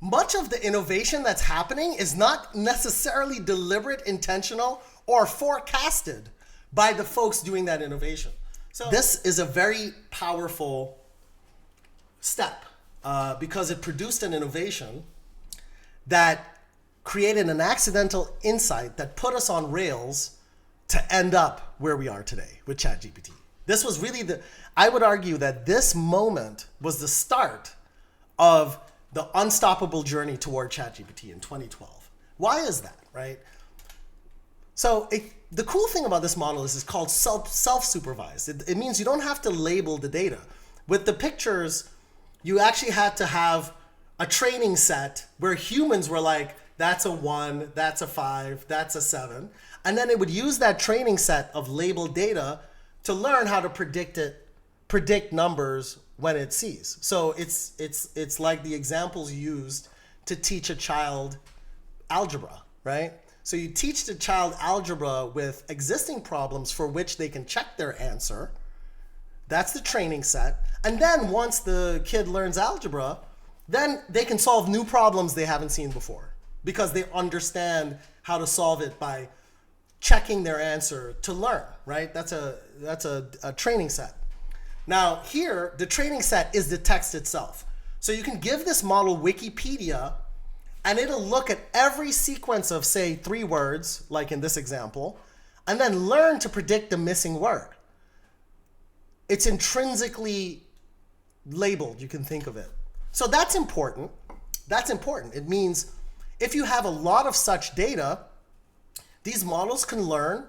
Much of the innovation that's happening is not necessarily deliberate, intentional, or forecasted by the folks doing that innovation. So this is a very powerful step because it produced an innovation that created an accidental insight that put us on rails to end up where we are today with ChatGPT. This was really I would argue that this moment was the start of the unstoppable journey toward ChatGPT in 2012. Why is that, right? So the cool thing about this model is it's called self-supervised. It means you don't have to label the data. With the pictures, you actually had to have a training set where humans were like, that's a 1, that's a 5, that's a 7. And then it would use that training set of labeled data to learn how to predict numbers when it sees. So it's like the examples used to teach a child algebra, right? So you teach the child algebra with existing problems for which they can check their answer. That's the training set. And then once the kid learns algebra, then they can solve new problems they haven't seen before because they understand how to solve it by checking their answer to learn, right? That's a training set. Now here, the training set is the text itself. So you can give this model Wikipedia and it'll look at every sequence of, say, 3 words, like in this example, and then learn to predict the missing word. It's intrinsically labeled, you can think of it. So that's important. That's important. It means if you have a lot of such data, these models can learn,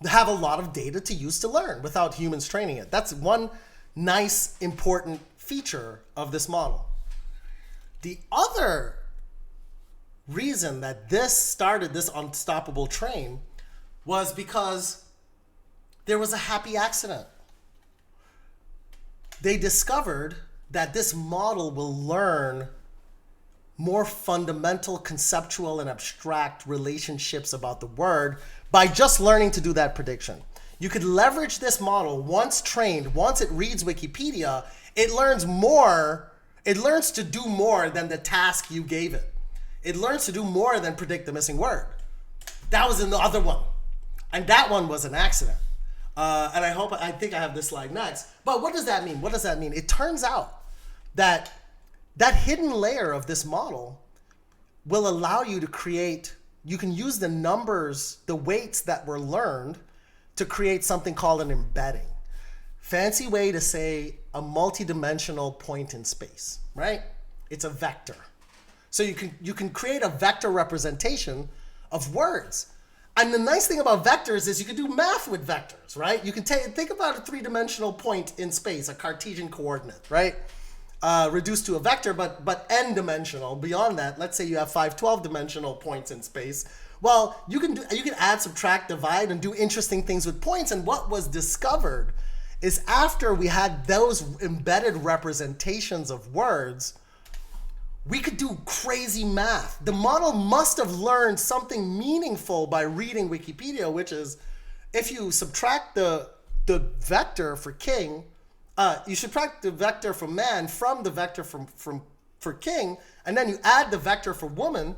have a lot of data to use to learn without humans training it. That's one nice, important feature of this model. The other reason that this started this unstoppable train was because there was a happy accident. They discovered that this model will learn more fundamental, conceptual, and abstract relationships about the word by just learning to do that prediction. You could leverage this model once trained, once it reads Wikipedia, it learns more, it learns to do more than the task you gave it. It learns to do more than predict the missing word. That was in the other one. And that one was an accident. And I think I have this slide next. But what does that mean? What does that mean? It turns out that that hidden layer of this model will allow you to create, you can use the numbers, the weights that were learned to create something called an embedding. Fancy way to say a multidimensional point in space, right? It's a vector. So you can create a vector representation of words. And the nice thing about vectors is you can do math with vectors, right? You can think about a 3-dimensional point in space, a Cartesian coordinate, right? Reduced to a vector, but n-dimensional. Beyond that, let's say you have 5 12-dimensional points in space. Well, you can add, subtract, divide, and do interesting things with points. And what was discovered is after we had those embedded representations of words, we could do crazy math. The model must have learned something meaningful by reading Wikipedia, which is if you subtract the vector for king, you subtract the vector for man from the vector for king, and then you add the vector for woman,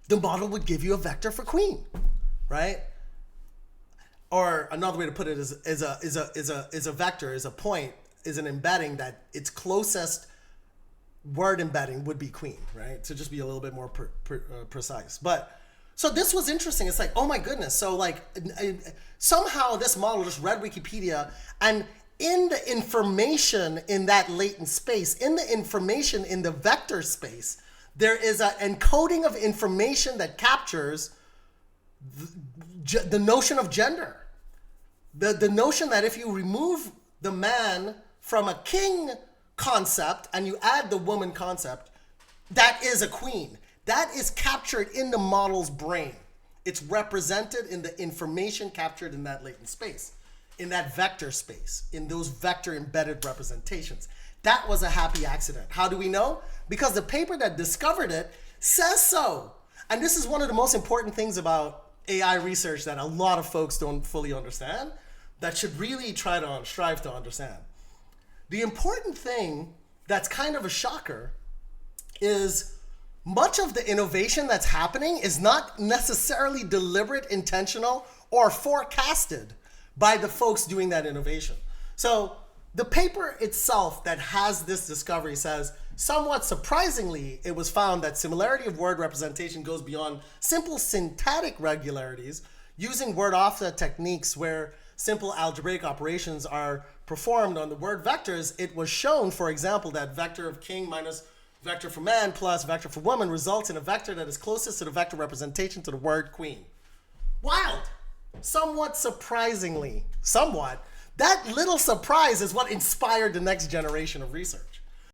the model would give you a vector for queen, right? Or another way to put it is a vector, is a point, is an embedding that its closest word embedding would be queen, right? To just be a little bit more precise. But so this was interesting. It's like, oh my goodness. So like somehow this model just read Wikipedia, and in the information in that latent space, in the information in the vector space, there is an encoding of information that captures the notion of gender. The notion that if you remove the man from a king concept and you add the woman concept, that is a queen. That is captured in the model's brain. It's represented in the information captured in that latent space, in that vector space, in those vector embedded representations. That was a happy accident. How do we know? Because the paper that discovered it says so. And this is one of the most important things about AI research that a lot of folks don't fully understand, that should really strive to understand. The important thing that's kind of a shocker is much of the innovation that's happening is not necessarily deliberate, intentional, or forecasted by the folks doing that innovation. So the paper itself that has this discovery says, somewhat surprisingly, it was found that similarity of word representation goes beyond simple syntactic regularities using word offset techniques where simple algebraic operations are performed on the word vectors. It was shown, for example, that vector of king minus vector for man plus vector for woman results in a vector that is closest to the vector representation to the word queen. Wild. Somewhat surprisingly, that little surprise is what inspired the next generation of research.